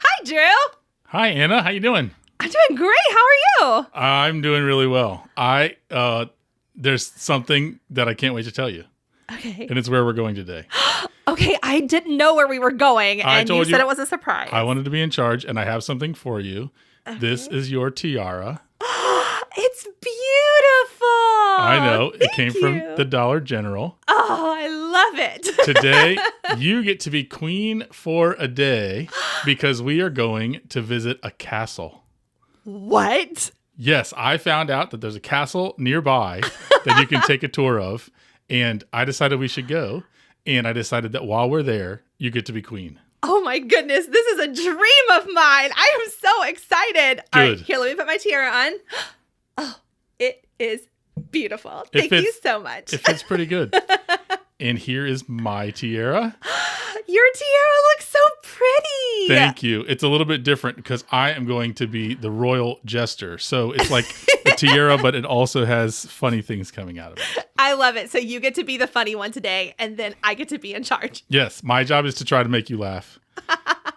Hi, Drew. Hi, Anna. How you doing? I'm doing great. How are you? I'm doing really well. There's something that I can't wait to tell you. Okay. And it's where we're going today. Okay, I didn't know where we were going, and you said it was a surprise. I wanted to be in charge, and I have something for you. Okay. This is your tiara. It's beautiful. I know. It came you. from the Dollar General. Oh, I love it. Today, you get to be queen for a day because we are going to visit a castle. What? Yes, I found out that there's a castle nearby that you can take a tour of, and I decided we should go, and I decided that while we're there, you get to be queen. Oh my goodness, this is a dream of mine. I am so excited. Good. All right, here, let me put my tiara on. Oh, it is beautiful. Thank you so much. It fits pretty good. And here is my tiara. Your tiara looks so pretty. Thank you. It's a little bit different because I am going to be the royal jester. So it's like a tiara, but it also has funny things coming out of it. I love it. So you get to be the funny one today, and then I get to be in charge. Yes. My job is to try to make you laugh.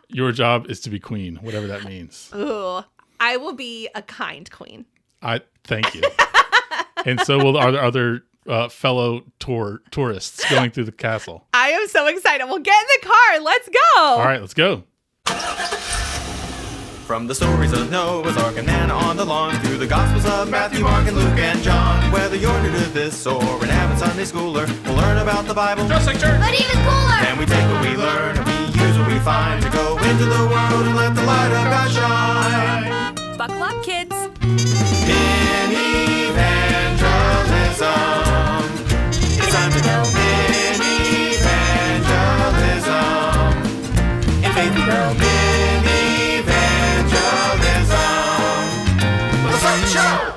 Your job is to be queen, whatever that means. Ooh, I will be a kind queen. Thank you. And so will our other fellow tourists going through the castle. I am so excited. We'll get in the car. Let's go. All right, let's go. From the stories of Noah's Ark and Anna on the lawn, through the Gospels of Matthew, Mark, and Luke, and John. Whether you're new to this or an avid Sunday schooler, we'll learn about the Bible, Just like church. But even cooler! and we take what we learn and we use what we find to go into the world and let the light of God shine. Buckle up, kids. Minivangelism. It's time to go Minivangelism. In faith we grow Minivangelism. Let's start the show!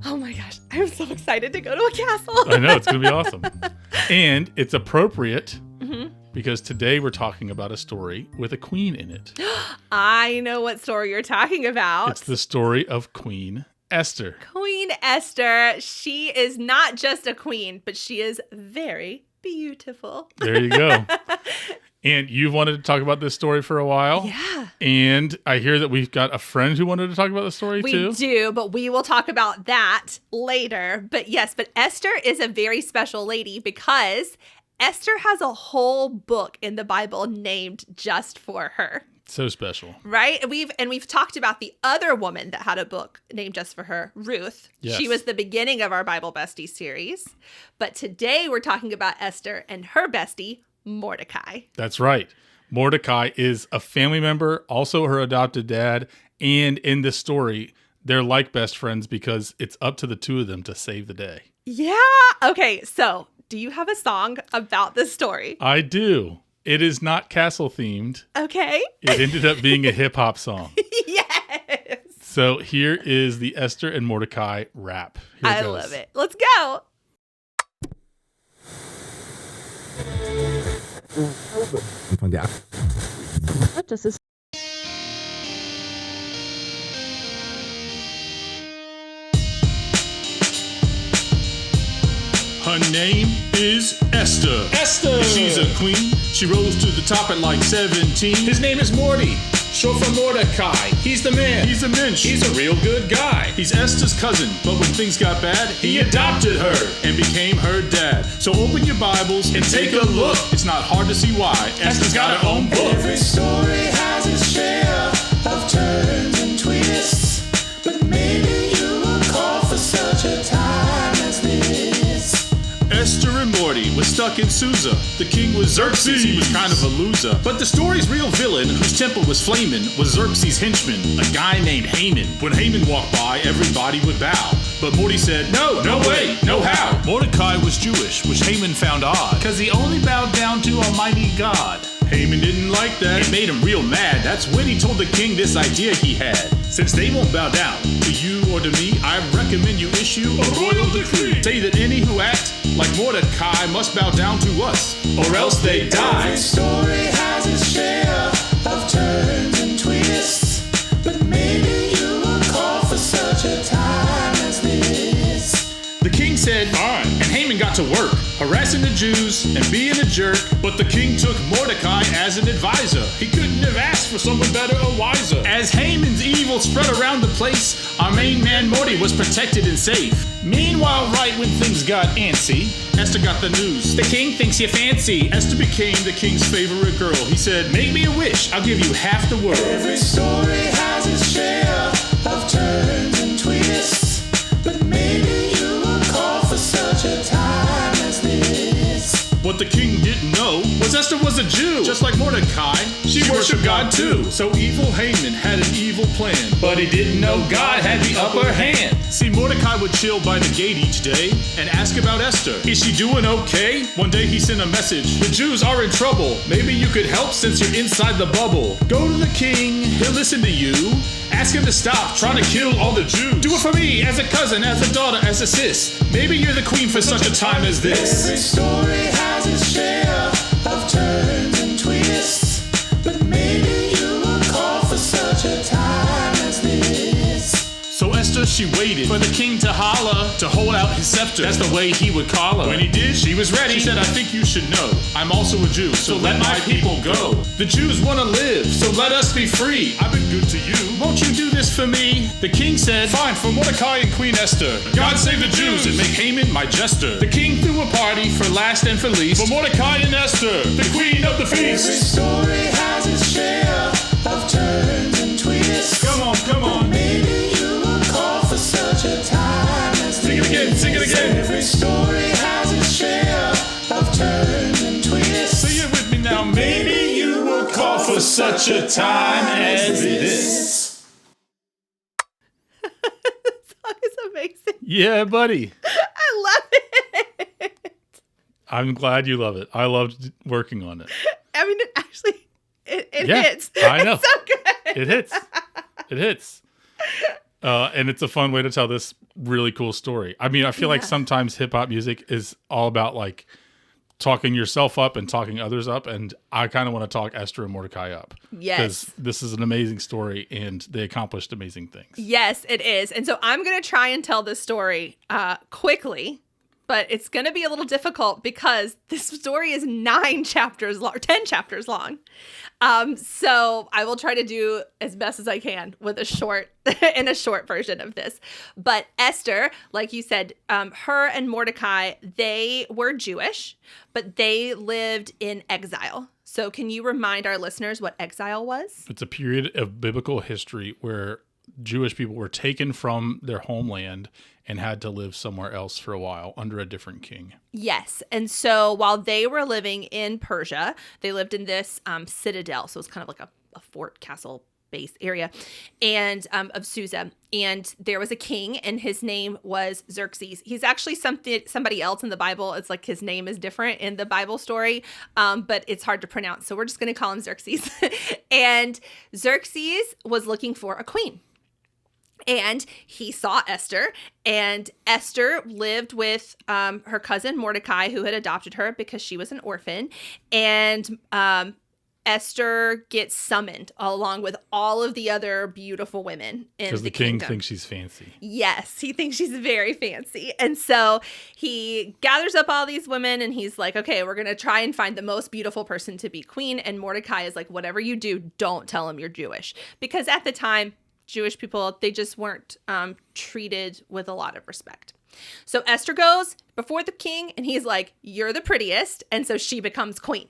Oh my gosh. I'm so excited to go to a castle. I know, it's going to be awesome. And it's appropriate because today we're talking about a story with a queen in it. I know what story you're talking about. It's the story of Queen Esther. Queen Esther. She is not just a queen, but she is very beautiful. There you go. And you've wanted to talk about this story for a while. Yeah. And I hear that we've got a friend who wanted to talk about the story too. We do, but we will talk about that later. But yes, but Esther is a very special lady because Esther has a whole book in the Bible named just for her. So special. Right? And we've talked about the other woman that had a book named just for her, Ruth. Yes. She was the beginning of our Bible Bestie series. But today we're talking about Esther and her bestie, Mordecai. That's right. Mordecai is a family member, also her adopted dad. And in this story, they're like best friends because it's up to the two of them to save the day. Yeah. Okay. So do you have a song about this story? I do. It is not castle themed. Okay. It ended up being a hip hop song. Yes. So here is the Esther and Mordecai rap. Here it I goes. love it. Let's go. Das ist Her name is Esther. Esther! She's a queen. She rose to the top at like 17. His name is Morty, short for Mordecai. He's the man. He's a mensch. He's a real good guy. He's Esther's cousin, but when things got bad, He adopted her. and became her dad. So open your Bibles and take a look. It's not hard to see why. Esther's got her own book. Every story has its share of turns and twists, but maybe you will call for such a time as this. Esther and Morty was stuck in Susa. The king was Xerxes. He was kind of a loser. But the story's real villain, whose temple was flaming, was Xerxes' henchman, a guy named Haman. When Haman walked by, everybody would bow. But Morty said, no way, no how. Mordecai was Jewish, which Haman found odd, because he only bowed down to Almighty God. Haman didn't like that. It made him real mad. That's when he told the king this idea he had. Since they won't bow down to you or to me, I recommend you issue a royal decree. Say that any who act like Mordecai must bow down to us, or else they die. Every story has its share of turns and twists, but maybe you will call for such a time as this. The king said, fine. And Haman got to work, harassing the Jews and being a jerk. But the king took Mordecai as an advisor. He couldn't have asked for someone better or wiser. As Haman's evil spread around the place, our main man Morty was protected and safe. Meanwhile, right when things got antsy, Esther got the news. The king thinks you're fancy. Esther became the king's favorite girl. He said, make me a wish, I'll give you half the world. Every story has its share of turns and twists, but maybe you will call for such a time as this. What the king didn't know was Esther was a Jew. Just like Mordecai, she worshiped God too. So evil Haman had an evil plan, but he didn't know God had the upper hand. See, Mordecai would chill by the gate each day and ask about Esther. Is she doing okay? One day he sent a message. The Jews are in trouble. Maybe you could help since you're inside the bubble. Go to the king, he'll listen to you. Ask him to stop trying to kill all the Jews. Do it for me, as a cousin, as a daughter, as a sis. Maybe you're the queen for such a time as this. Every story has its share of turns and twists, but maybe you will call for such a time as this. So Esther, she waited for the king to holler, to hold out his scepter. That's the way he would call her. When he did, she was ready. She said, I think you should know, I'm also a Jew, so let my people go. The Jews want to live, so let us be free. I've been good to you. Won't you do this for me? The king said, fine, for Mordecai and Queen Esther. God save the Jews and make Haman my jester. The king threw a party for last and for least, for Mordecai and Esther, the queen of the feast. Every story has its share of turns and twists. Come on, come on. Maybe you will call for such a time as Sing it again, sing it again. Every story has its share of turns and twists. Say it with me now. Maybe you will call for such a time as this. This song is amazing. Yeah, buddy. I love it. I'm glad you love it. I loved working on it. I mean, it actually, it Yeah, hits. I know. It's so good. It hits. It hits. And it's a fun way to tell this really cool story. I mean, I feel like sometimes hip hop music is all about like talking yourself up and talking others up. And I kind of want to talk Esther and Mordecai up. Yes. Because this is an amazing story and they accomplished amazing things. Yes, it is. And so I'm going to try and tell this story quickly, but it's going to be a little difficult because this story is 10 chapters long. So I will try to do as best as I can with a short version of this. But Esther, like you said, her and Mordecai, they were Jewish, but they lived in exile. So can you remind our listeners what exile was? It's a period of biblical history where Jewish people were taken from their homeland and had to live somewhere else for a while under a different king. Yes. And so while they were living in Persia, they lived in this citadel. So it's kind of like a fort castle base area and of Susa. And there was a king and his name was Xerxes. He's actually somebody else in the Bible. It's like his name is different in the Bible story, but it's hard to pronounce. So we're just going to call him Xerxes. And Xerxes was looking for a queen. And he saw Esther, and Esther lived with her cousin Mordecai, who had adopted her because she was an orphan. And Esther gets summoned along with all of the other beautiful women in the Because the king kingdom. thinks she's fancy. Yes, he thinks she's very fancy. And so he gathers up all these women and he's like, okay, we're going to try and find the most beautiful person to be queen. And Mordecai is like, whatever you do, don't tell him you're Jewish. Because at the time, Jewish people, they just weren't treated with a lot of respect. So Esther goes before the king and he's like, you're the prettiest. And so she becomes queen.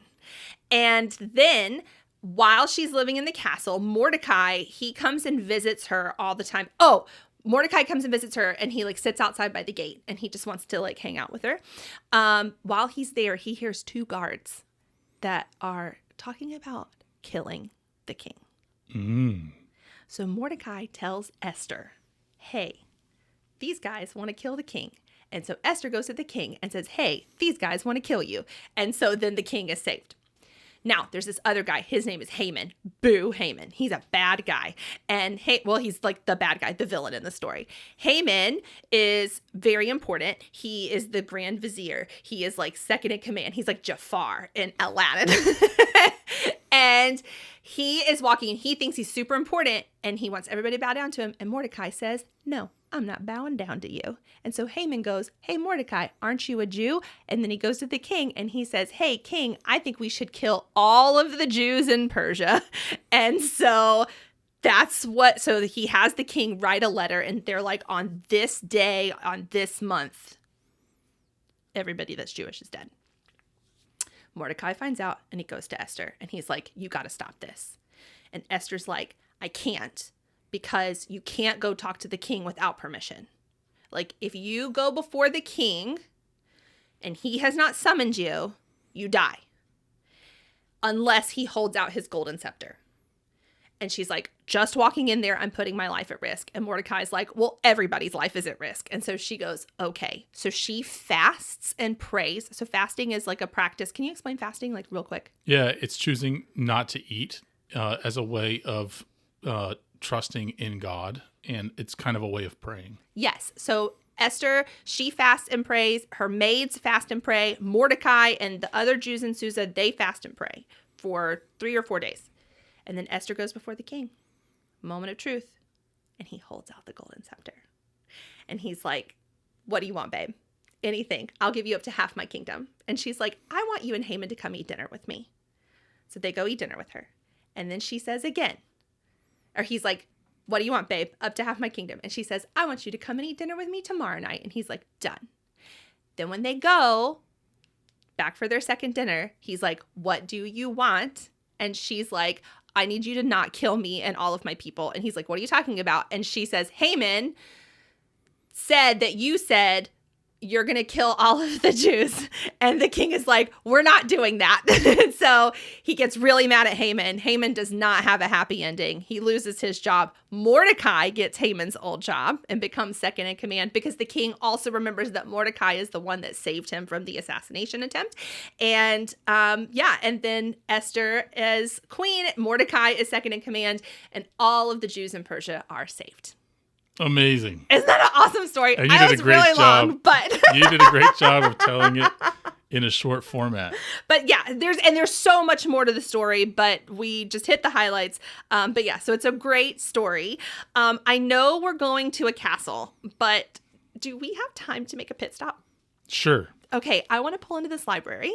And then while she's living in the castle, Mordecai, he comes and visits her all the time. Oh, Mordecai comes and visits her and he like sits outside by the gate and he just wants to like hang out with her. While he's there, he hears 2 guards that are talking about killing the king. So Mordecai tells Esther, hey, these guys want to kill the king. And so Esther goes to the king and says, hey, these guys want to kill you. And so then the king is saved. Now, there's this other guy. His name is Haman. Boo, Haman. He's a bad guy. And he's like the bad guy, the villain in the story. Haman is very important. He is the Grand Vizier. He is like second in command. He's like Jafar in Aladdin. And he is walking. He thinks he's super important and he wants everybody to bow down to him. And Mordecai says, no, I'm not bowing down to you. And so Haman goes, hey, Mordecai, aren't you a Jew? And then he goes to the king and he says, hey, king, I think we should kill all of the Jews in Persia. And so so he has the king write a letter, and they're like, on this day, on this month, everybody that's Jewish is dead. Mordecai finds out, and he goes to Esther, and he's like, you got to stop this. And Esther's like, I can't, because you can't go talk to the king without permission. Like, if you go before the king and he has not summoned you, you die. Unless he holds out his golden scepter. And she's like, just walking in there, I'm putting my life at risk. And Mordecai's like, well, everybody's life is at risk. And so she goes, okay. So she fasts and prays. So fasting is like a practice. Can you explain fasting like real quick? Yeah, it's choosing not to eat as a way of trusting in God. And it's kind of a way of praying. Yes. So Esther, she fasts and prays. Her maids fast and pray. Mordecai and the other Jews in Susa, they fast and pray for 3 or 4 days. And then Esther goes before the king, moment of truth, and he holds out the golden scepter. And he's like, what do you want, babe? Anything. I'll give you up to half my kingdom. And she's like, I want you and Haman to come eat dinner with me. So they go eat dinner with her. And then she says again, or he's like, what do you want, babe? Up to half my kingdom. And she says, I want you to come and eat dinner with me tomorrow night. And he's like, done. Then when they go back for their second dinner, he's like, what do you want? And she's like, I need you to not kill me and all of my people. And he's like, what are you talking about? And she says, Haman said that you said you're going to kill all of the Jews. And the king is like, we're not doing that. So he gets really mad at Haman. Haman does not have a happy ending. He loses his job. Mordecai gets Haman's old job and becomes second in command because the king also remembers that Mordecai is the one that saved him from the assassination attempt. And and then Esther is queen. Mordecai is second in command, and all of the Jews in Persia are saved. Amazing. Isn't that an awesome story? And you I did was a great really job. long, but You did a great job of telling it in a short format. But yeah, there's so much more to the story, but we just hit the highlights. But yeah, so it's a great story. I know we're going to a castle, but do we have time to make a pit stop? Sure. Okay, I want to pull into this library,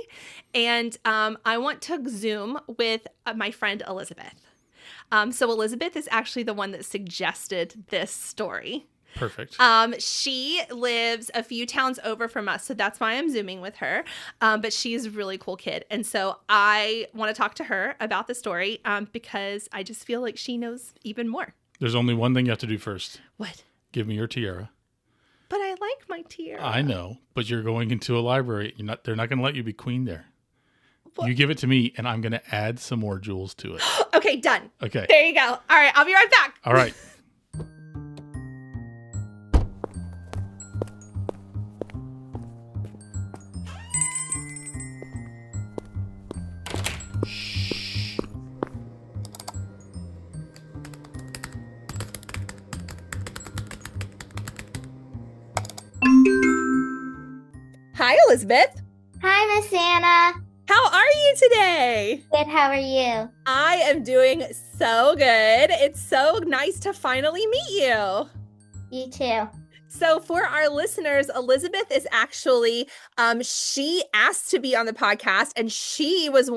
and I want to Zoom with my friend Elizabeth. So Elizabeth is actually the one that suggested this story. Perfect. She lives a few towns over from us, so that's why I'm Zooming with her. But she's a really cool kid. And so I want to talk to her about the story because I just feel like she knows even more. There's only one thing you have to do first. What? Give me your tiara. But I like my tiara. I know, but you're going into a library. They're not going to let you be queen there. What? You give it to me, and I'm going to add some more jewels to it. Okay, done. Okay. There you go. All right, I'll be right back. All right. Hi, Elizabeth. Hi, Miss Anna. How are you today? Good, how are you? I am doing so good. It's so nice to finally meet you. You too. So for our listeners, Elizabeth is actually, she asked to be on the podcast, and she was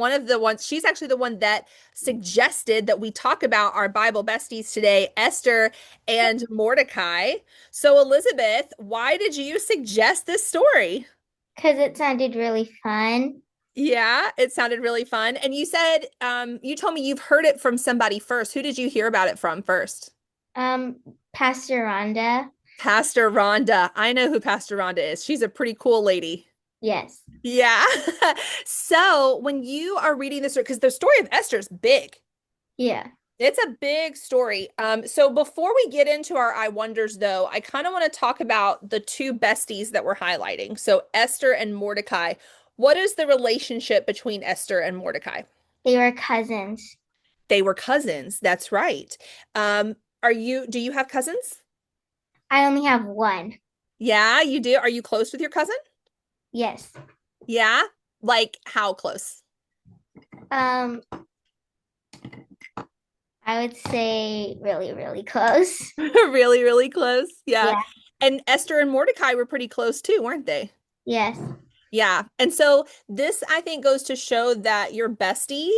she's actually the one that suggested that we talk about our Bible besties today, Esther and Mordecai. So Elizabeth, why did you suggest this story? Because it sounded really fun. Yeah, it sounded really fun. And you said, you told me you've heard it from somebody first. Who did you hear about it from first? Pastor Rhonda. Pastor Rhonda. I know who Pastor Rhonda is. She's a pretty cool lady. Yes. Yeah. So when you are reading this, because the story of Esther is big. Yeah. It's a big story. So before we get into our I wonders, though, I kind of want to talk about the two besties that we're highlighting. So Esther and Mordecai. What is the relationship between Esther and Mordecai? They were cousins. They were cousins. That's right. Do you have cousins? I only have one. Yeah, you do. Are you close with your cousin? Yes. Yeah? Like how close? I would say really, really close. Really, really close. Yeah. Yeah. And Esther and Mordecai were pretty close too, weren't they? Yes. Yeah. And so this, I think, goes to show that your bestie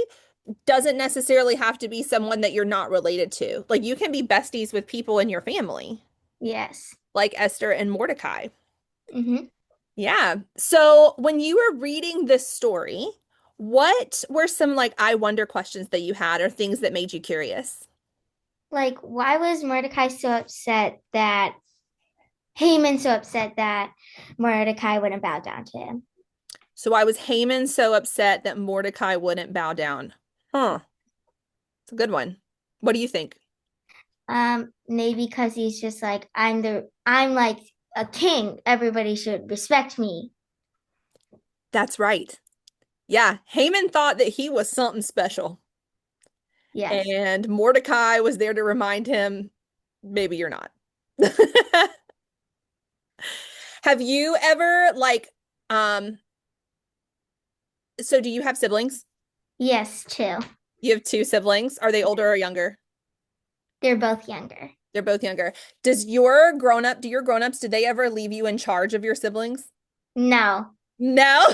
doesn't necessarily have to be someone that you're not related to. Like you can be besties with people in your family, Yes. like Esther and Mordecai. Mm-hmm. Yeah. So when you were reading this story, what were some like I wonder questions that you had or things that made you curious? Like, why was Mordecai so upset that Haman so upset that Mordecai wouldn't bow down to him? So why was Haman so upset that Mordecai wouldn't bow down? Huh. It's a good one. What do you think? Maybe because he's just like, I'm like a king. Everybody should respect me. That's right. Yeah, Haman thought that he was something special. Yes. And Mordecai was there to remind him, maybe you're not. Have you ever so do you have siblings? Yes, too. You have two siblings. Are they older or younger? They're both younger. They're both younger. Do your grown-ups, did they ever leave you in charge of your siblings? No. No.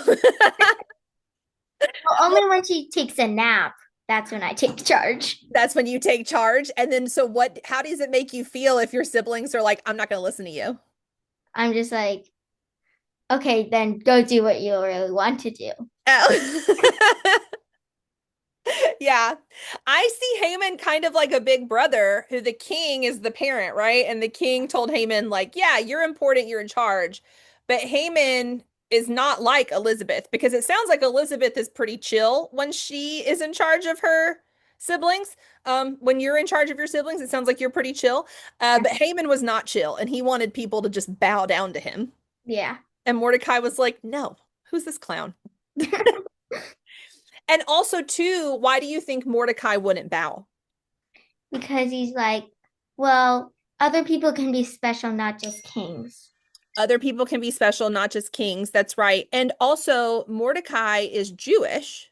Well, only when she takes a nap. That's when I take charge. That's when you take charge. And then how does it make you feel if your siblings are like, I'm not gonna listen to you? I'm just like, okay, then go do what you really want to do. Oh. Yeah. I see Haman kind of like a big brother who the king is the parent, right? And the king told Haman, like, yeah, you're important, you're in charge. But Haman is not like Elizabeth because it sounds like Elizabeth is pretty chill when she is in charge of her siblings. When you're in charge of your siblings, it sounds like you're pretty chill. But Haman was not chill and he wanted people to just bow down to him. Yeah. And Mordecai was like, no, who's this clown? And also, too, why do you think Mordecai wouldn't bow? Because he's like, well, other people can be special, not just kings. Other people can be special, not just kings. That's right. And also, Mordecai is Jewish.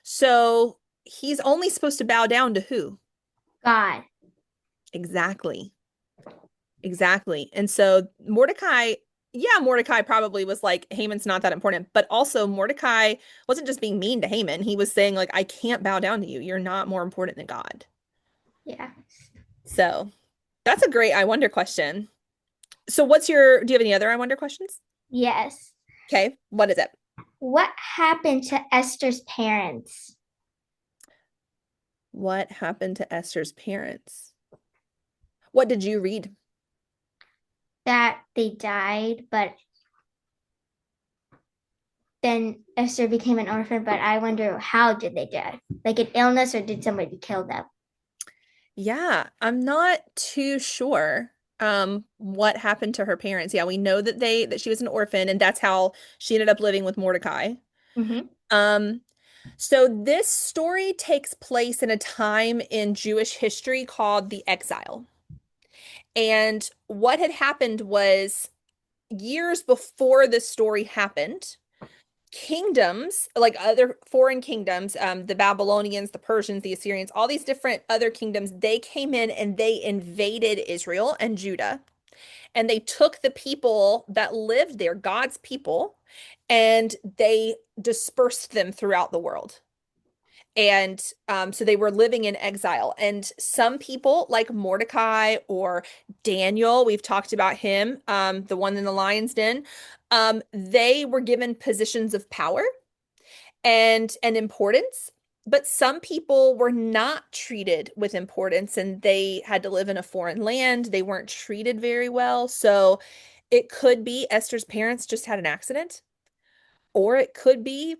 So he's only supposed to bow down to who? God. Exactly. Exactly. And so Mordecai probably was like, Haman's not that important. But also, Mordecai wasn't just being mean to Haman. He was saying, like, I can't bow down to you. You're not more important than God. Yeah. So that's a great I wonder question. So do you have any other I wonder questions? Yes. Okay, what is it? What happened to Esther's parents? What happened to Esther's parents? What did you read? That they died, but then Esther became an orphan, but I wonder how did they die? Like an illness or did somebody kill them? Yeah, I'm not too sure what happened to her parents. Yeah, we know that she was an orphan and that's how she ended up living with Mordecai. Mm-hmm. So this story takes place in a time in Jewish history called the exile. And what had happened was years before this story happened, kingdoms, like other foreign kingdoms, the Babylonians, the Persians, the Assyrians, all these different other kingdoms, they came in and they invaded Israel and Judah. And they took the people that lived there, God's people, and they dispersed them throughout the world. And so they were living in exile. And some people, like Mordecai or Daniel, we've talked about him, the one in the lion's den, they were given positions of power and importance. But some people were not treated with importance and they had to live in a foreign land. They weren't treated very well. So it could be Esther's parents just had an accident, or it could be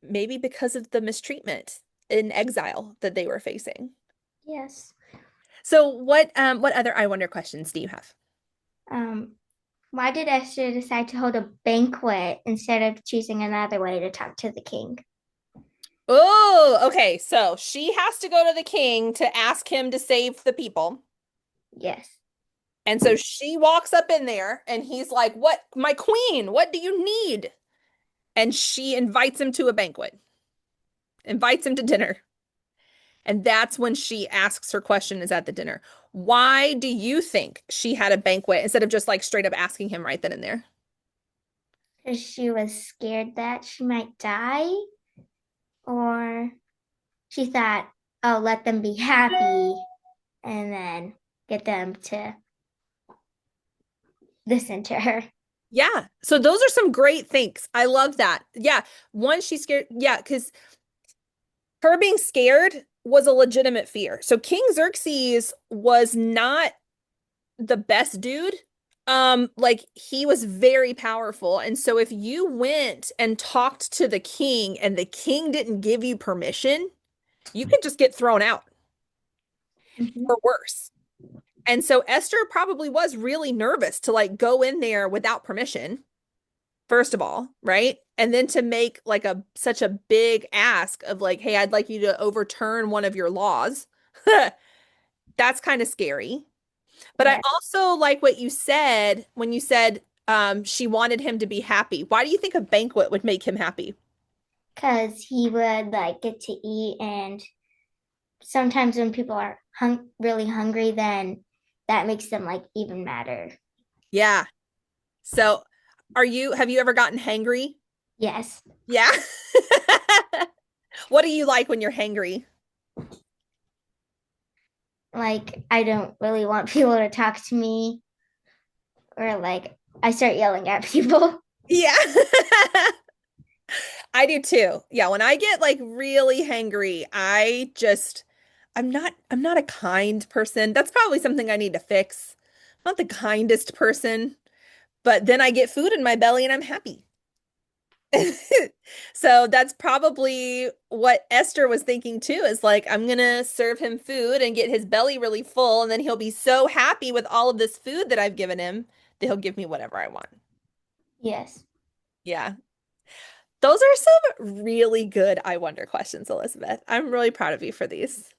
maybe because of the mistreatment in exile that they were facing. Yes. So what other I wonder questions do you have? Why did Esther decide to hold a banquet instead of choosing another way to talk to the king? Oh, okay. So she has to go to the king to ask him to save the people. Yes. And so she walks up in there and he's like, "What, my queen, what do you need?" And she invites him to a banquet, invites him to dinner. And that's when she asks her question is at the dinner. Why do you think she had a banquet instead of just like straight up asking him right then and there? Because she was scared that she might die, or she thought, oh, let them be happy and then get them to listen to her. Yeah. So those are some great things. I love that. Yeah. One, she's scared. Yeah. Because her being scared was a legitimate fear. So King Xerxes was not the best dude. Like he was very powerful. And so if you went and talked to the king and the king didn't give you permission, you could just get thrown out or worse. And so Esther probably was really nervous to like go in there without permission, first of all, right? And then to make like such a big ask of like, hey, I'd like you to overturn one of your laws. That's kind of scary. But I also like what you said when you said she wanted him to be happy. Why do you think a banquet would make him happy? Because he would like get to eat, and sometimes when people are really hungry, then that makes them like even madder. Yeah. So have you ever gotten hangry? Yes. Yeah. What do you like when you're hangry? Like I don't really want people to talk to me, or like I start yelling at people. Yeah. I do too. Yeah, when I get like really hangry, I'm not a kind person. That's probably something I need to fix. I'm not the kindest person, but then I get food in my belly and I'm happy. So that's probably what Esther was thinking too, is like, I'm gonna serve him food and get his belly really full, and then he'll be so happy with all of this food that I've given him that he'll give me whatever I want. Yes. Yeah. Those are some really good I wonder questions, Elizabeth. I'm really proud of you for these.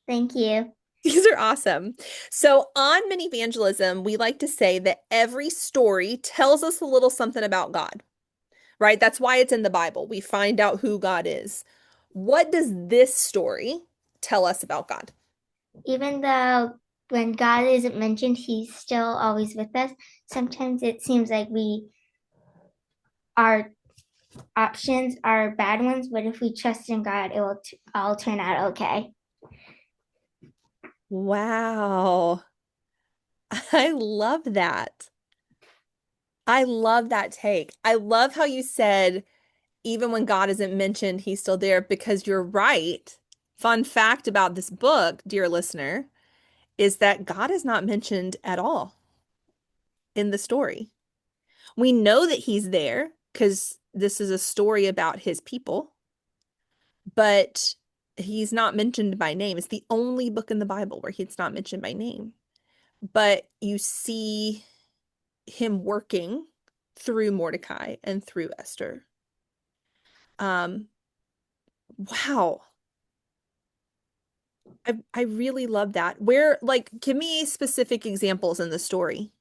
Thank you. These are awesome. So on Minivangelism, we like to say that every story tells us a little something about God, right? That's why it's in the Bible. We find out who God is. What does this story tell us about God? Even though when God isn't mentioned, he's still always with us. Sometimes it seems like our options are bad ones, but if we trust in God, it will all turn out okay. Wow. I love that. I love that take. I love how you said, even when God isn't mentioned, he's still there, because you're right. Fun fact about this book, dear listener, is that God is not mentioned at all in the story. We know that he's there because this is a story about his people, but he's not mentioned by name. It's the only book in the Bible where he's not mentioned by name. But you see him working through Mordecai and through Esther. Wow. I really love that. Where, like, give me specific examples in the story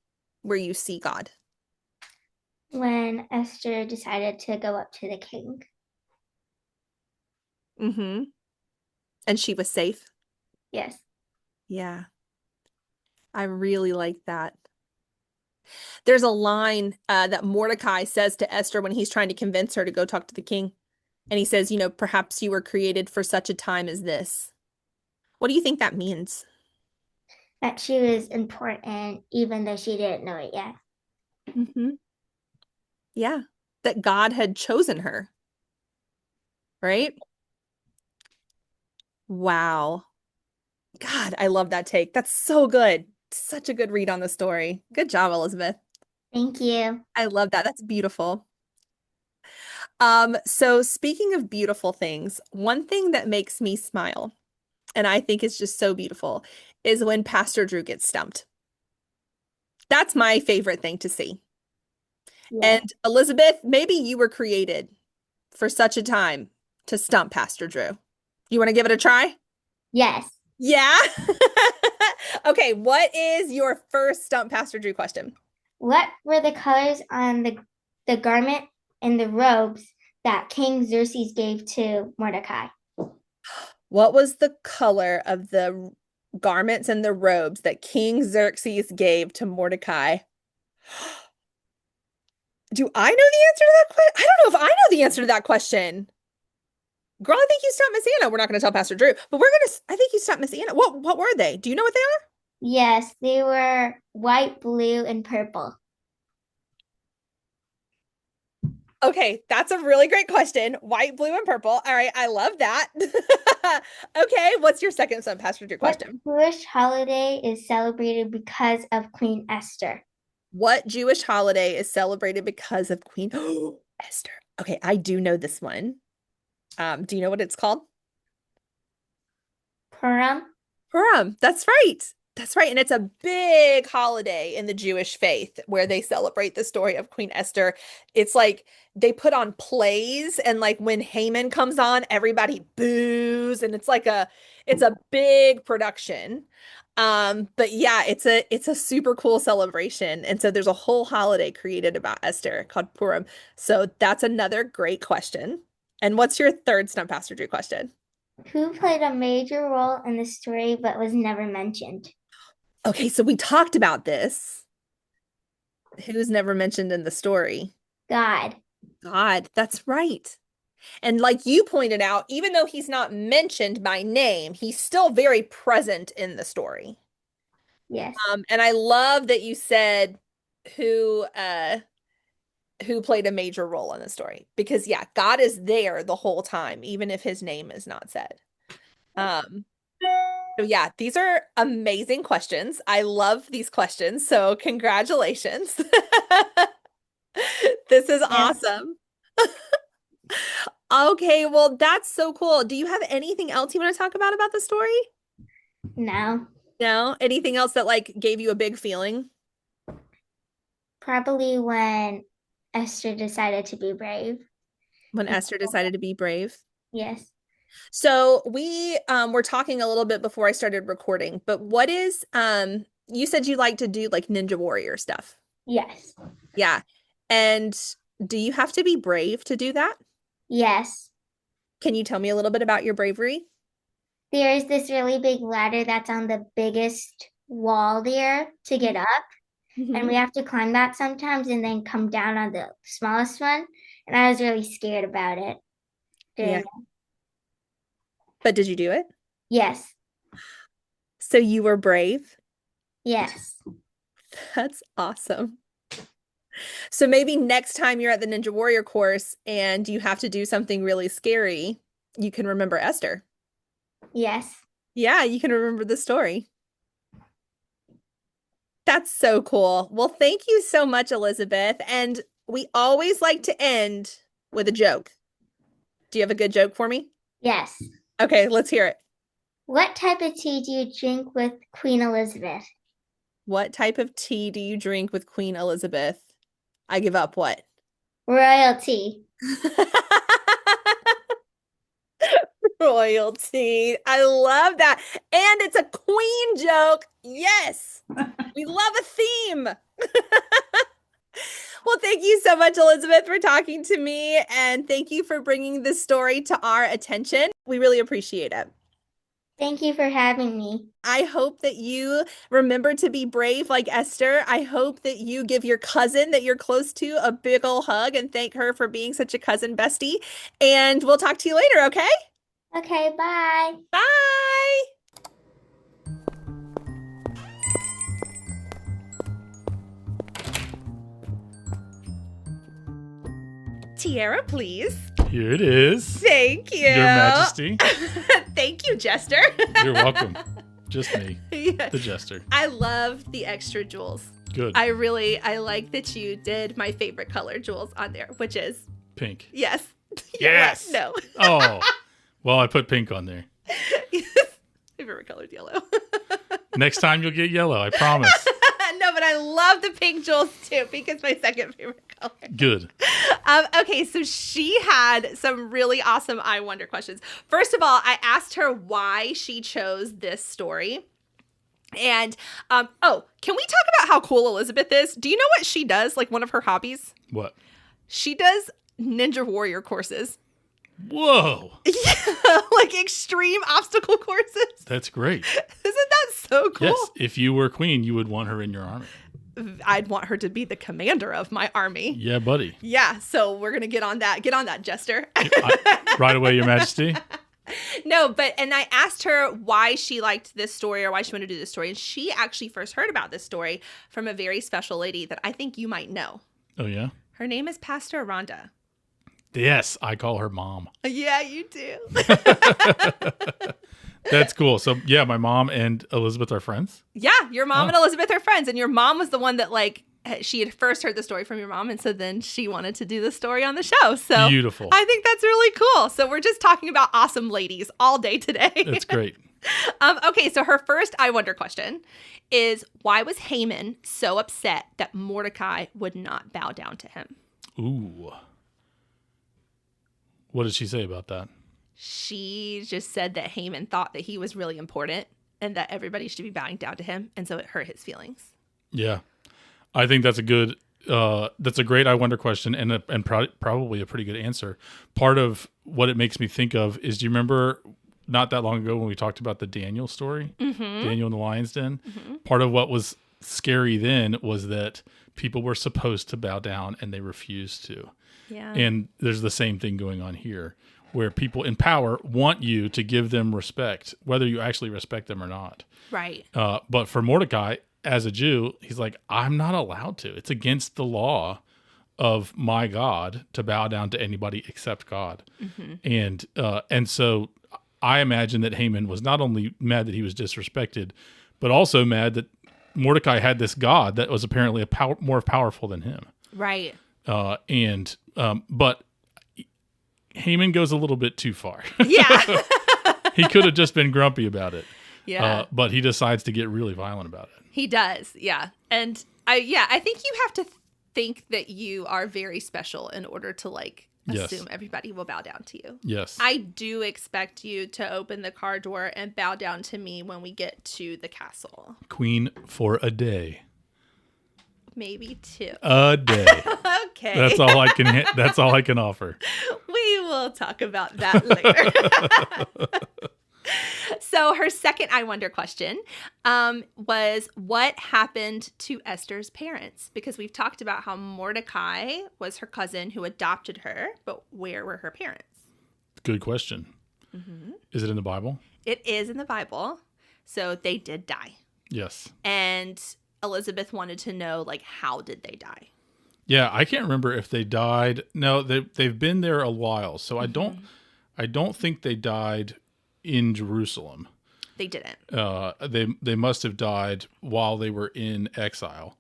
where you see God. When Esther decided to go up to the king. Mm-hmm. And she was safe. Yes. Yeah. I really like that. There's a line that Mordecai says to Esther when he's trying to convince her to go talk to the king. And he says, perhaps you were created for such a time as this. What do you think that means? That she was important even though she didn't know it yet. Mm-hmm. Yeah. That God had chosen her. Right? Wow. God, I love that take. That's so good. Such a good read on the story. Good job, Elizabeth. Thank you. I love that. That's beautiful. So speaking of beautiful things, one thing that makes me smile, and I think is just so beautiful, is when Pastor Drew gets stumped. That's my favorite thing to see. Yeah. And Elizabeth, maybe you were created for such a time to stump Pastor Drew. You want to give it a try? Yes. Yeah. Okay, what is your first stump Pastor Drew question? What were the colors on the garment and the robes that King Xerxes gave to Mordecai? What was the color of the garments and the robes that King Xerxes gave to Mordecai? Do I know the answer to that question? I don't know if I know the answer to that question. Girl, I think you stopped Miss Anna. We're not going to tell Pastor Drew, but I think you stopped Miss Anna. What were they? Do you know what they are? Yes, they were white, blue, and purple. Okay, that's a really great question. White, blue, and purple. All right, I love that. Okay, what's your second son, Pastor Drew question? What Jewish holiday is celebrated because of Queen Esther? What Jewish holiday is celebrated because of Queen Esther? Okay, I do know this one. Do you know what it's called? Purim? Purim. That's right. That's right. And it's a big holiday in the Jewish faith where they celebrate the story of Queen Esther. It's like they put on plays, and like when Haman comes on, everybody boos, and it's a big production. But yeah, it's a super cool celebration. And so there's a whole holiday created about Esther called Purim. So that's another great question. And what's your third Stump Pastor Drew question? Who played a major role in the story but was never mentioned? Okay, so we talked about this. Who's never mentioned in the story? God. God, that's right. And like you pointed out, even though he's not mentioned by name, he's still very present in the story. Yes. And I love that you said who played a major role in the story, because yeah, God is there the whole time, even if his name is not said. So yeah, these are amazing questions. I love these questions. So congratulations. This is awesome. Okay, well, that's so cool. Do you have anything else you want to talk about the story? No. No? Anything else that like gave you a big feeling? Probably when Esther decided to be brave. When Esther decided to be brave? Yes. So we were talking a little bit before I started recording, but what is you said you like to do like Ninja Warrior stuff. Yes. Yeah. And do you have to be brave to do that? Yes. Can you tell me a little bit about your bravery? There is this really big ladder that's on the biggest wall there to get up. And we have to climb that sometimes and then come down on the smallest one. And I was really scared about it. Yeah. But did you do it? Yes. So you were brave? Yes. That's awesome. So maybe next time you're at the Ninja Warrior course and you have to do something really scary, you can remember Esther. Yes. Yeah, you can remember the story. That's so cool. Well, thank you so much, Elizabeth. And we always like to end with a joke. Do you have a good joke for me? Yes. Okay, let's hear it. What type of tea do you drink with Queen Elizabeth? What type of tea do you drink with Queen Elizabeth? I give up. What? Royalty. Royalty. I love that. And it's a queen joke. Yes. We love a theme. Well, thank you so much, Elizabeth, for talking to me. And thank you for bringing this story to our attention. We really appreciate it. Thank you for having me. I hope that you remember to be brave like Esther. I hope that you give your cousin that you're close to a big ol' hug and thank her for being such a cousin bestie. And we'll talk to you later, okay? Okay, bye. Bye. Tiara, please. Here it is. Thank you. Your Majesty. Thank you, Jester. You're welcome. Just me, Yeah. the jester. I love the extra jewels. Good. I like that you did my favorite color jewels on there, which is Pink. yes. Yes. No. Oh, well, I put pink on there. My favorite color is yellow. Next time you'll get yellow, I promise. No, but I love the pink jewels too because my second favorite color. Good. Okay, so she had some really awesome I Wonder questions. First of all, I asked her why she chose this story. And, can we talk about how cool Elizabeth is? Do you know what she does? Like one of her hobbies? What? She does Ninja Warrior courses. Whoa. Yeah, like extreme obstacle courses. That's great. Isn't that so cool? Yes. If you were queen, you would want her in your army. I'd want her to be the commander of my army. Yeah, buddy. Yeah, so we're going to get on that. Get on that, Jester. Right away, Your Majesty. No, and I asked her why she liked this story or why she wanted to do this story. And she actually first heard about this story from a very special lady that I think you might know. Oh, yeah? Her name is Pastor Rhonda. Yes, I call her mom. Yeah, you do. That's cool. So, yeah, my mom and Elizabeth are friends. Yeah, your mom and Elizabeth are friends. And your mom was the one that, like, she had first heard the story from your mom. And so then she wanted to do the story on the show. So beautiful. I think that's really cool. So we're just talking about awesome ladies all day today. That's great. Okay, so her first I wonder question is, why was Haman so upset that Mordecai would not bow down to him? Ooh. What did she say about that? She just said that Haman thought that he was really important and that everybody should be bowing down to him. And so it hurt his feelings. Yeah. I think that's a great I wonder question and probably a pretty good answer. Part of what it makes me think of is, do you remember not that long ago when we talked about the Daniel story? Mm-hmm. Daniel in the lion's den? Mm-hmm. Part of what was scary then was that people were supposed to bow down and they refused to. Yeah. And there's the same thing going on here, where people in power want you to give them respect, whether you actually respect them or not. Right. But for Mordecai, as a Jew, he's like, I'm not allowed to. It's against the law of my God to bow down to anybody except God. Mm-hmm. And so I imagine that Haman was not only mad that he was disrespected, but also mad that Mordecai had this God that was apparently more powerful than him. Right. But Haman goes a little bit too far. Yeah. He could have just been grumpy about it. Yeah. But he decides to get really violent about it. He does. Yeah. And I think you have to think that you are very special in order to assume everybody will bow down to you. Yes. I do expect you to open the car door and bow down to me when we get to the castle. Queen for a day. Maybe 2. A day. Okay. That's all I can. That's all I can offer. We will talk about that later. So her second I wonder question was, what happened to Esther's parents? Because we've talked about how Mordecai was her cousin who adopted her, but where were her parents? Good question. Mm-hmm. Is it in the Bible? It is in the Bible. So they did die. Yes. And Elizabeth wanted to know, how did they die? Yeah, I can't remember if they died. No, they've been there a while, so mm-hmm. I don't think they died in Jerusalem. They didn't. They must have died while they were in exile.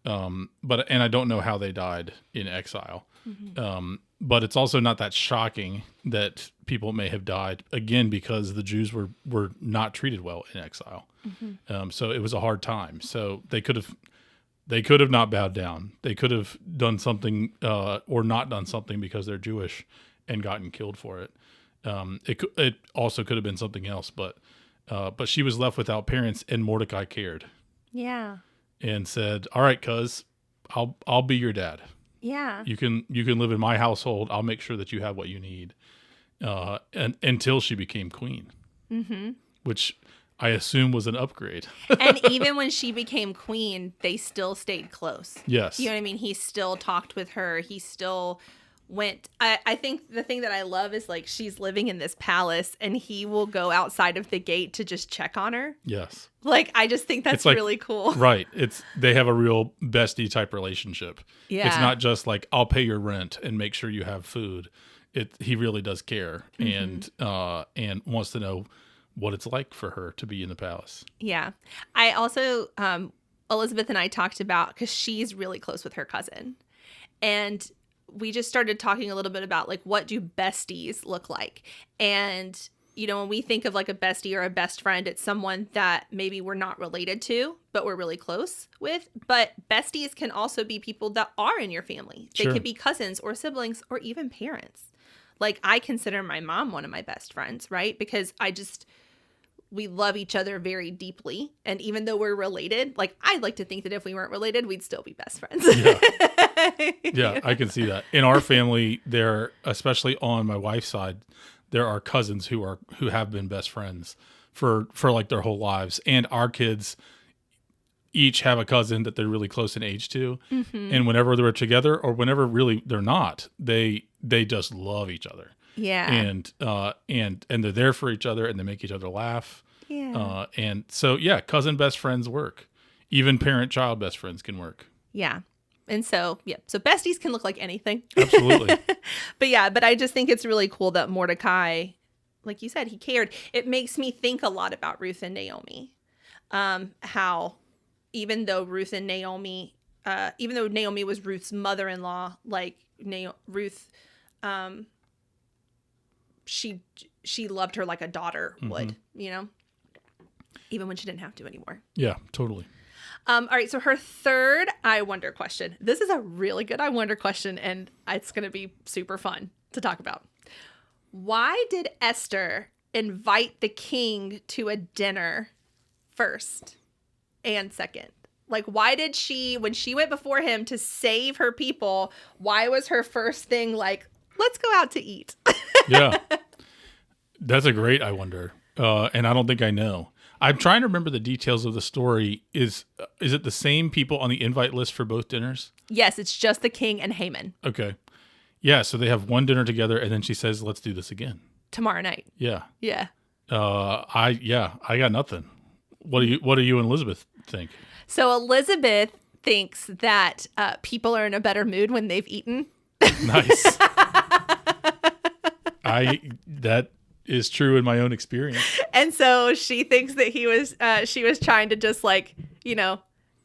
And I don't know how they died in exile. Mm-hmm. But it's also not that shocking that people may have died, again, because the Jews were not treated well in exile. Mm-hmm. So it was a hard time. So they could have not bowed down. They could have done something or not done something because they're Jewish and gotten killed for it. It also could have been something else, but she was left without parents, and Mordecai cared. Yeah. And said, "All right, cuz, I'll be your dad. Yeah. You can live in my household. I'll make sure that you have what you need." And until she became queen, mm-hmm. which I assume was an upgrade. And even when she became queen, they still stayed close. Yes. You know what I mean? He still talked with her. He still went. I think the thing that I love is she's living in this palace and he will go outside of the gate to just check on her. Yes. I just think that's really cool. Right. They have a real bestie type relationship. Yeah. It's not just I'll pay your rent and make sure you have food. He really does care mm-hmm. and wants to know what it's like for her to be in the palace. Yeah. I also, Elizabeth and I talked about, because she's really close with her cousin, and we just started talking a little bit about what do besties look like. And, when we think of a bestie or a best friend, it's someone that maybe we're not related to, but we're really close with. But besties can also be people that are in your family. They Sure. could be cousins or siblings or even parents. I consider my mom one of my best friends, right? Because we love each other very deeply. And even though we're related, I'd like to think that if we weren't related, we'd still be best friends. Yeah. Yeah, I can see that. In our family, there, especially on my wife's side, there are cousins who have been best friends for like their whole lives, and our kids each have a cousin that they're really close in age to, and whenever they're together or whenever really they're not, they just love each other. Yeah. And they're there for each other, and they make each other laugh. Yeah. And so cousin best friends work. Even parent-child best friends can work. Yeah. And so, so besties can look like anything. Absolutely. but I just think it's really cool that Mordecai, like you said, he cared. It makes me think a lot about Ruth and Naomi. How even though Naomi was Ruth's mother-in-law, like Ruth, she loved her like a daughter would, even when she didn't have to anymore. Yeah, totally. All right, so her third I wonder question. This is a really good I wonder question, and it's going to be super fun to talk about. Why did Esther invite the king to a dinner first and second? Like, why did she, when she went before him to save her people, why was her first thing like, let's go out to eat? Yeah. That's a great I wonder. And I don't think I know. I'm trying to remember the details of the story. Is it the same people on the invite list for both dinners? Yes, it's just the king and Haman. Okay. Yeah, so they have one dinner together, and then she says, let's do this again. Tomorrow night. Yeah. Yeah. I got nothing. What do you and Elizabeth think? So Elizabeth thinks that people are in a better mood when they've eaten. Nice. That is true in my own experience. And so she thinks that she was trying to just like,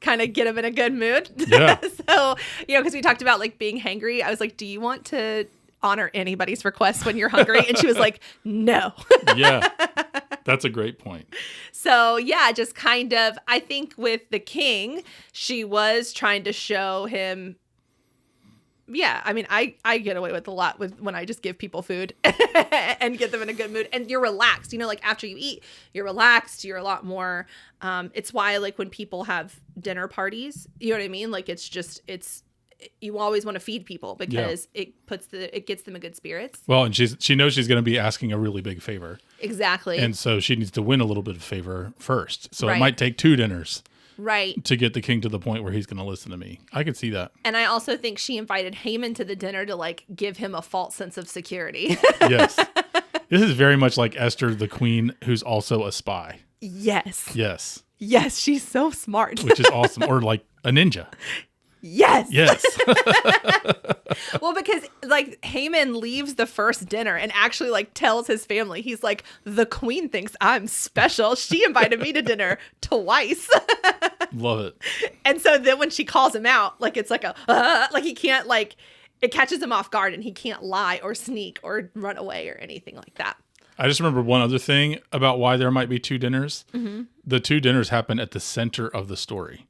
kind of get him in a good mood. Yeah. So, because we talked about like being hangry. I was like, do you want to honor anybody's request when you're hungry? And she was like, no. Yeah. That's a great point. So, yeah, just kind of, I think with the king, she was trying to show him. Yeah, I mean, I get away with a lot with when I just give people food and get them in a good mood. And you're relaxed. Like after you eat, you're relaxed. You're a lot more. It's why like when people have dinner parties, you know what I mean? Like you always want to feed people because it gets them in good spirits. Well, and she knows she's going to be asking a really big favor. Exactly. And so she needs to win a little bit of favor first. So Right. It might take 2 dinners. Right. To get the king to the point where he's going to listen to me. I could see that. And I also think she invited Haman to the dinner to like give him a false sense of security. Yes. This is very much like Esther, the queen, who's also a spy. Yes. Yes. Yes, she's so smart. Which is awesome. Or like a ninja. Yes. Yes. Well, because like Haman leaves the first dinner and actually like tells his family, he's like, the queen thinks I'm special. She invited me to dinner twice. Love it. And so then when she calls him out, like it's like like he can't like, it catches him off guard and he can't lie or sneak or run away or anything like that. I just remember one other thing about why there might be 2 dinners. Mm-hmm. The 2 dinners happen at the center of the story.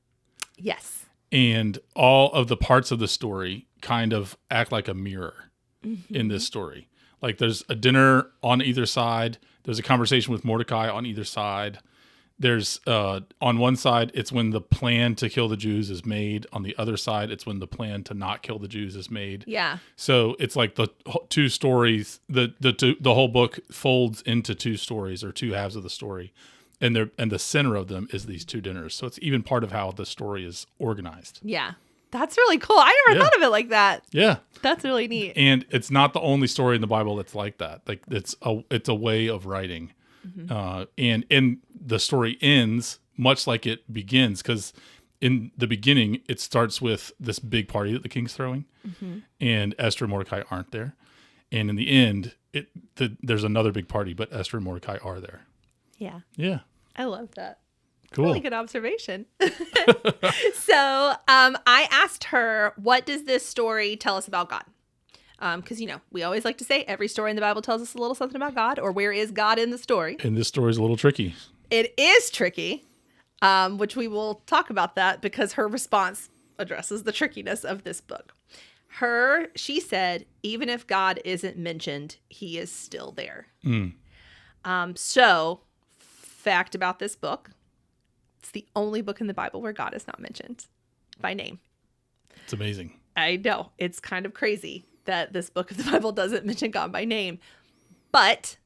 Yes. And all of the parts of the story kind of act like a mirror in this story. Like there's a dinner on either side. There's a conversation with Mordecai on either side. There's on one side, it's when the plan to kill the Jews is made. On the other side, it's when the plan to not kill the Jews is made. Yeah. So it's like the 2 stories, the whole book folds into 2 stories or 2 halves of the story. And the center of them is these 2 dinners. So it's even part of how the story is organized. Yeah. That's really cool. I never thought of it like that. Yeah. That's really neat. And it's not the only story in the Bible that's like that. Like it's a way of writing. And the story ends much like it begins, because in the beginning, it starts with this big party that the king's throwing, and Esther and Mordecai aren't there. And in the end, there's another big party, but Esther and Mordecai are there. Yeah. Yeah. I love that. Cool. Really good observation. So I asked her, what does this story tell us about God? Because, we always like to say every story in the Bible tells us a little something about God, or where is God in the story? And this story is a little tricky. It is tricky, which we will talk about that because her response addresses the trickiness of this book. She said, even if God isn't mentioned, he is still there. So, fact about this book, it's the only book in the Bible where God is not mentioned by name. It's amazing. I know. It's kind of crazy that this book of the Bible doesn't mention God by name. But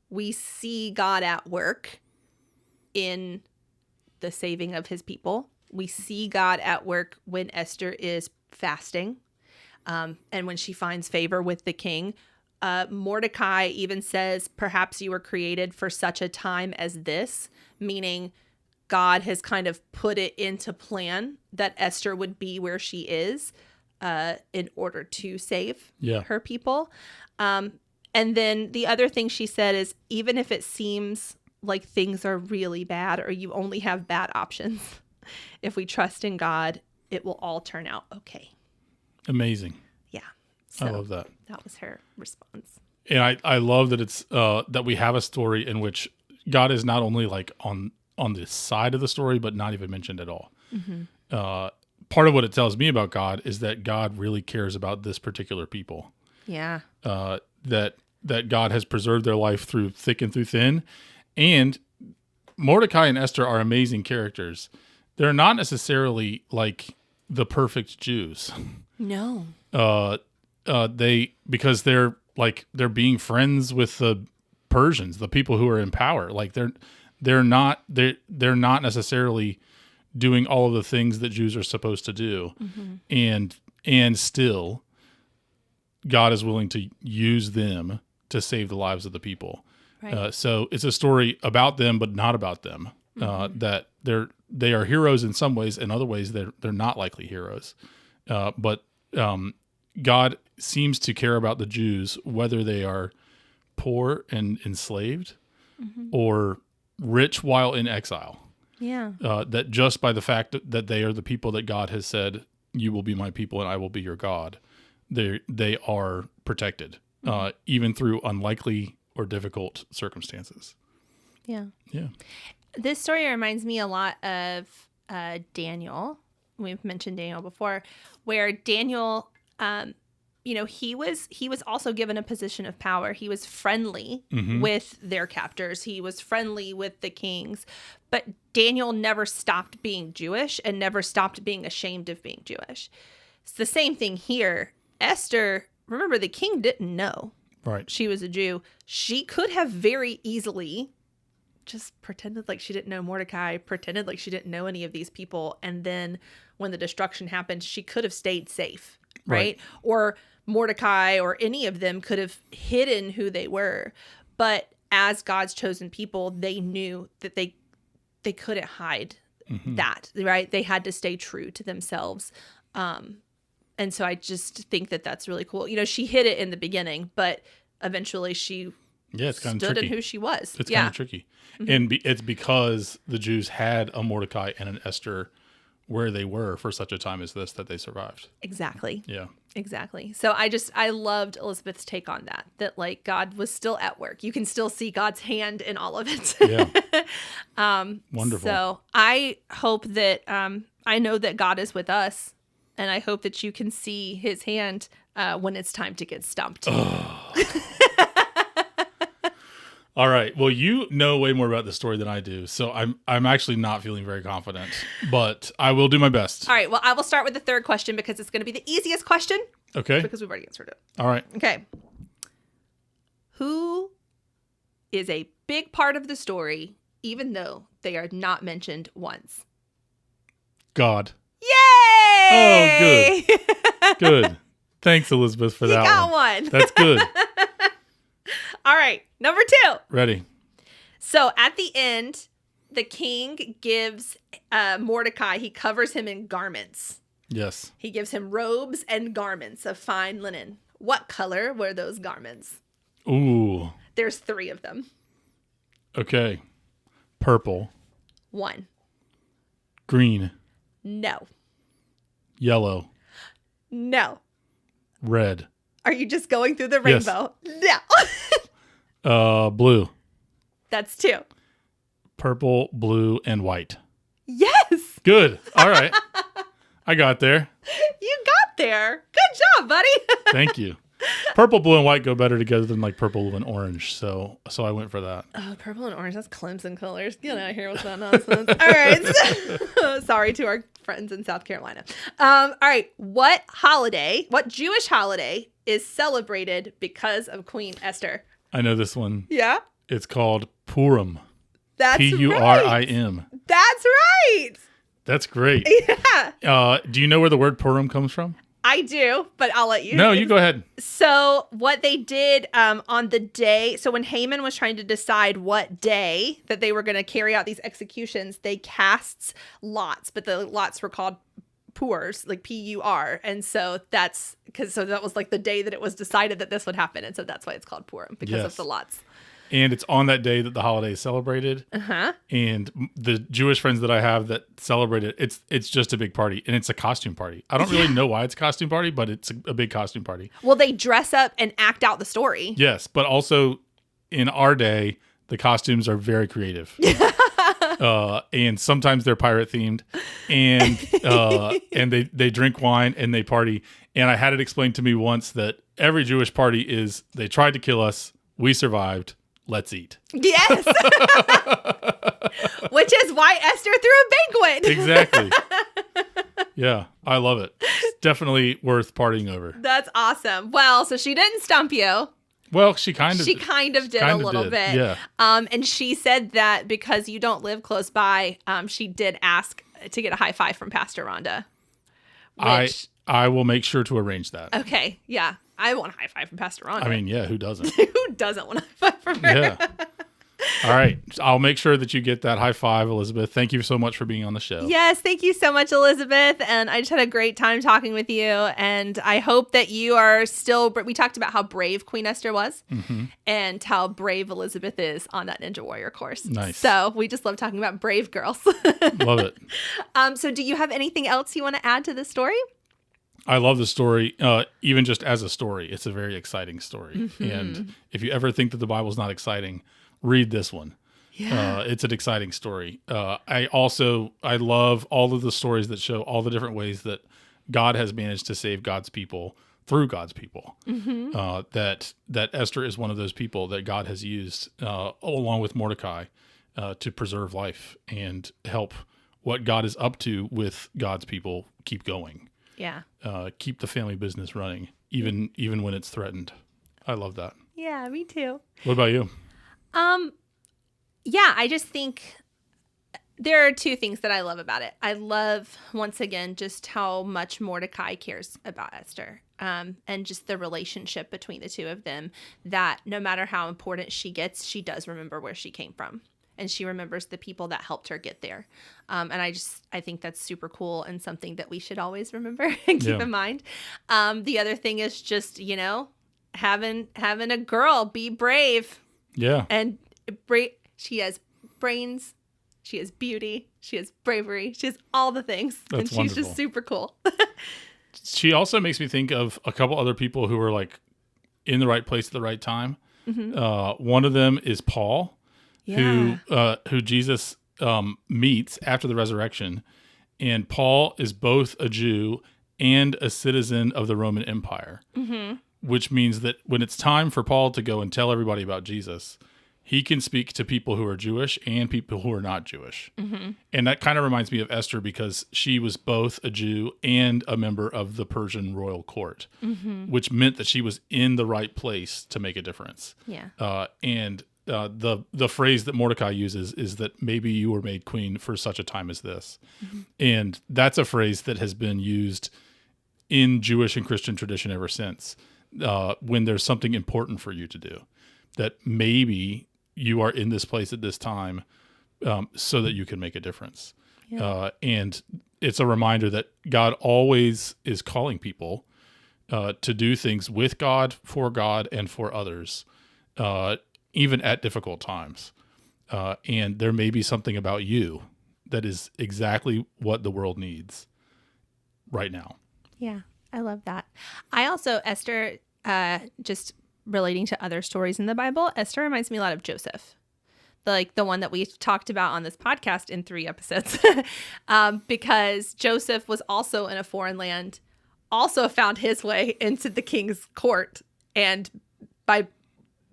we see God at work in the saving of his people. We see God at work when Esther is fasting, and when she finds favor with the king. Mordecai even says, perhaps you were created for such a time as this, meaning God has kind of put it into plan that Esther would be where she is in order to save her people. And then the other thing she said is, even if it seems like things are really bad or you only have bad options, if we trust in God, it will all turn out okay. Amazing. Yeah. So I love that. That was her response. And I love that it's that we have a story in which God is not only like on the side of the story, but not even mentioned at all. Part of what it tells me about God is that God really cares about this particular people. Yeah. That God has preserved their life through thick and through thin. And Mordecai and Esther are amazing characters. They're not necessarily like the perfect Jews. No. Because they're being friends with the Persians, the people who are in power. Like they're not necessarily doing all of the things that Jews are supposed to do. And still God is willing to use them to save the lives of the people. Right. So it's a story about them, but not about them. That they are heroes in some ways, in other ways they're not likely heroes. But God seems to care about the Jews, whether they are poor and enslaved or rich while in exile. Yeah. That just by the fact that they are the people that God has said, you will be my people and I will be your God, they are protected, even through unlikely or difficult circumstances. Yeah. Yeah. This story reminds me a lot of Daniel. We've mentioned Daniel before, where Daniel, he was also given a position of power. He was friendly with their captors. He was friendly with the kings. But Daniel never stopped being Jewish and never stopped being ashamed of being Jewish. It's the same thing here. Esther, remember, the king didn't know she was a Jew. She could have very easily just pretended like she didn't know Mordecai, pretended like she didn't know any of these people. And then when the destruction happened, she could have stayed safe, right? Or Mordecai or any of them could have hidden who they were. But as God's chosen people, they knew that they couldn't hide that, right? They had to stay true to themselves. And so I just think that that's really cool. She hid it in the beginning, but eventually she it's kind of stood tricky. in who she was. It's kind of tricky. And it's because the Jews had a Mordecai and an Esther where they were for such a time as this that they survived. Exactly. Yeah. Exactly. So I loved Elizabeth's take on that like God was still at work. You can still see God's hand in all of it. Yeah. Wonderful. So I hope that, I know that God is with us, and I hope that you can see his hand when it's time to get stumped. All right. Well, you know way more about the story than I do, so I'm actually not feeling very confident, but I will do my best. All right. Well, I will start with the third question because it's going to be the easiest question. Okay. Because we've already answered it. All right. Okay. Who is a big part of the story, even though they are not mentioned once? God. Yay! Oh, good. Good. Thanks, Elizabeth, for that one. You got one. That's good. All right. Number 2. Ready. So at the end, the king gives Mordecai, he covers him in garments. Yes. He gives him robes and garments of fine linen. What color were those garments? Ooh. There's 3 of them. Okay. Purple. 1. Green. No. Yellow. No. Red. Are you just going through the rainbow? Yes. No. Blue. That's 2. Purple, blue, and white. Yes. Good. All right. I got there. You got there. Good job, buddy. Thank you. Purple, blue, and white go better together than like purple, blue, and orange. So I went for that. Oh, purple and orange. That's Clemson colors. Get out of here with that nonsense. All right. Sorry to our friends in South Carolina. All right. What Jewish holiday is celebrated because of Queen Esther? I know this one. Yeah? It's called Purim. That's Purim. That's right. That's great. Yeah. Do you know where the word Purim comes from? I do, but I'll let you. No, you go ahead. So what they did on the day, so when Haman was trying to decide what day that they were going to carry out these executions, they cast lots, but the lots were called Purs, like P-U-R. And so that was like the day that it was decided that this would happen. And so that's why it's called Purim, because of the lots. And it's on that day that the holiday is celebrated. Uh-huh. And the Jewish friends that I have that celebrate it, it's just a big party. And it's a costume party. I don't really know why it's a costume party, but it's a big costume party. Well, they dress up and act out the story. Yes, but also in our day, the costumes are very creative. And sometimes they're pirate themed. And they drink wine and they party. And I had it explained to me once that every Jewish party is, they tried to kill us, we survived. Let's eat. Yes. Which is why Esther threw a banquet. Exactly. Yeah, I love it. It's definitely worth partying over. That's awesome. Well, so she didn't stump you. Well, she kind of did a little bit. Yeah. And she said that because you don't live close by, she did ask to get a high five from Pastor Rhonda. I will make sure to arrange that. Okay. Yeah. I want a high five from Pastor Rhonda. I mean, yeah, who doesn't? Who doesn't want a high five from her? Yeah. All right. I'll make sure that you get that high five, Elizabeth. Thank you so much for being on the show. Yes. Thank you so much, Elizabeth. And I just had a great time talking with you. And I hope that you are still, we talked about how brave Queen Esther was and how brave Elizabeth is on that Ninja Warrior course. Nice. So we just love talking about brave girls. Love it. So do you have anything else you want to add to the story? I love the story, even just as a story. It's a very exciting story. And if you ever think that the Bible's not exciting, read this one. Yeah. It's an exciting story. I love all of the stories that show all the different ways that God has managed to save God's people through God's people. That Esther is one of those people that God has used, along with Mordecai, to preserve life and help what God is up to with God's people keep going. Yeah. Keep the family business running, even when it's threatened. I love that. Yeah, me too. What about you? Yeah, I just think there are two things that I love about it. I love, once again, just how much Mordecai cares about Esther, and just the relationship between the two of them, that no matter how important she gets, she does remember where she came from. And she remembers the people that helped her get there. And I think that's super cool and something that we should always remember and keep in mind. The other thing is just, having a girl be brave. Yeah. And she has brains, she has beauty, she has bravery, she has all the things. That's and she's wonderful. just super cool. She also makes me think of a couple other people who were like in the right place at the right time. One of them is Paul. Yeah. Who Jesus meets after the resurrection, and Paul is both a Jew and a citizen of the Roman Empire, which means that when it's time for Paul to go and tell everybody about Jesus, he can speak to people who are Jewish and people who are not Jewish. And that kind of reminds me of Esther, because she was both a Jew and a member of the Persian royal court, which meant that she was in the right place to make a difference. Yeah. The phrase that Mordecai uses is that maybe you were made queen for such a time as this. And that's a phrase that has been used in Jewish and Christian tradition ever since, when there's something important for you to do, that maybe you are in this place at this time, so that you can make a difference. Yeah. And it's a reminder that God always is calling people to do things with God, and for others, even at difficult times. And there may be something about you that is exactly what the world needs right now. Yeah, I love that. I also, Esther, just relating to other stories in the Bible, Esther reminds me a lot of Joseph. The one that we talked about on this podcast in 3 episodes. Because Joseph was also in a foreign land, also found his way into the king's court, And by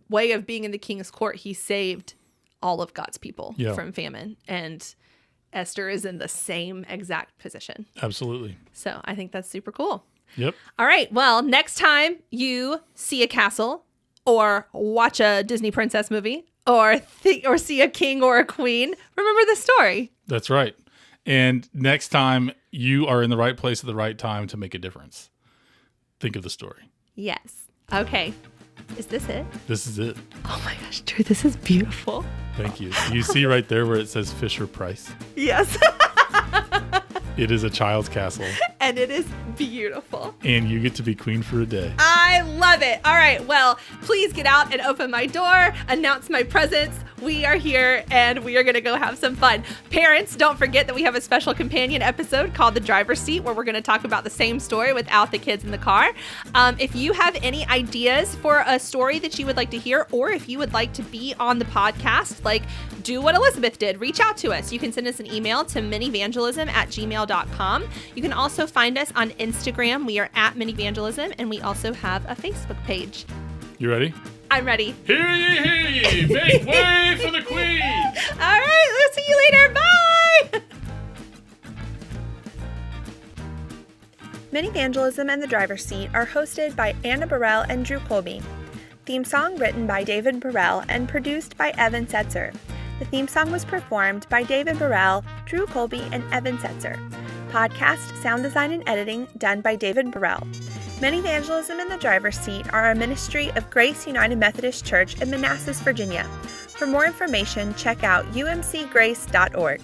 way of being in the king's court, he saved all of God's people from famine. And Esther is in the same exact position. Absolutely. So I think that's super cool. Yep. All right. Well, next time you see a castle or watch a Disney princess movie or see a king or a queen, remember the story. That's right. And next time you are in the right place at the right time to make a difference. Think of the story. Yes. Okay. Is this it? This is it. Oh my gosh, Drew, this is beautiful. Thank you. You see right there where it says Fisher Price? Yes. It is a child's castle. And it is beautiful. And you get to be queen for a day. I love it. All right. Well, please get out and open my door, announce my presence. We are here and we are going to go have some fun. Parents, don't forget that we have a special companion episode called The Driver's Seat, where we're going to talk about the same story without the kids in the car. If you have any ideas for a story that you would like to hear, or if you would like to be on the podcast, like do what Elizabeth did, reach out to us. You can send us an email to minivangelism@gmail.com. You can also find us on Instagram. We are at Minivangelism, and we also have a Facebook page. You ready? I'm ready. Hear ye, make way for the queen. All right, we'll see you later. Bye. Minivangelism and The Driver's Seat are hosted by Anna Burrell and Drew Colby. Theme song written by David Burrell and produced by Evan Setzer. The theme song was performed by David Burrell, Drew Colby, and Evan Setzer. Podcast, sound design, and editing done by David Burrell. Minivangelism and The Driver's Seat are a ministry of Grace United Methodist Church in Manassas, Virginia. For more information, check out umcgrace.org.